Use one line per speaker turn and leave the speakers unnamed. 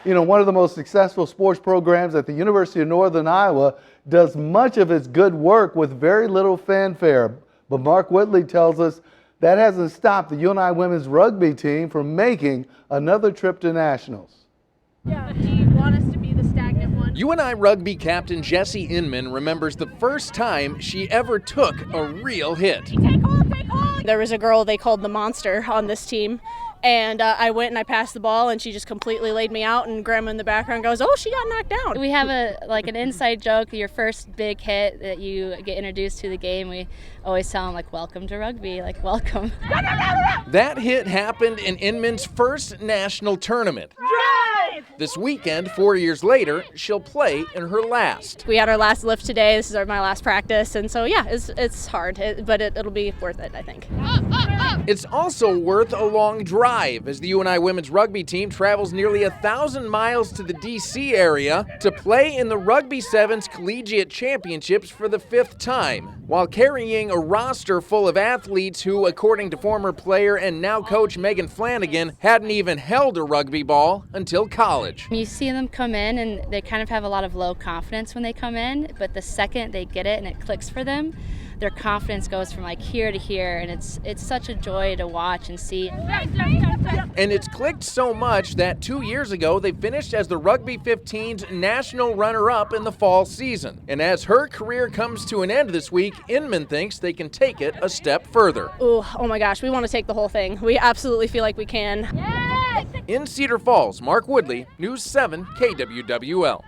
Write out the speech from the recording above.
One of the most successful sports programs at the University of Northern Iowa does much of its good work with very little fanfare. But Mark Whitley tells us that hasn't stopped the UNI women's rugby team from making another trip to nationals.
Yeah, do you want us to be the stagnant one?
UNI rugby captain Jessie Inman remembers the first time she ever took a real hit.
Take hold, take hold!
There was a girl they called the Monster on this team. And I went and I passed the ball and she just completely laid me out, and Grandma in the background goes, "Oh, she got knocked down."
We have an inside joke, your first big hit that you get introduced to the game, we always tell them welcome to rugby, welcome.
That hit happened in Inman's first national tournament. This weekend, 4 years later, she'll play in her last.
We had our last lift today. This is my last practice, and so yeah, it's hard, but it'll be worth it, I think.
It's also worth a long drive as the UNI women's rugby team travels nearly 1,000 miles to the D.C. area to play in the Rugby Sevens Collegiate Championships for the 5th time, while carrying a roster full of athletes who, according to former player and now coach Megan Flanagan, hadn't even held a rugby ball until college.
You see them come in and they kind of have a lot of low confidence when they come in, but the second they get it and it clicks for them, their confidence goes from here to here, and it's such a joy to watch and see.
And it's clicked so much that 2 years ago they finished as the Rugby 15's national runner-up in the fall season. And as her career comes to an end this week, Inman thinks they can take it a step further.
Oh my gosh, we want to take the whole thing. We absolutely feel like we can.
In Cedar Falls, Mark Woodley, News 7 KWWL.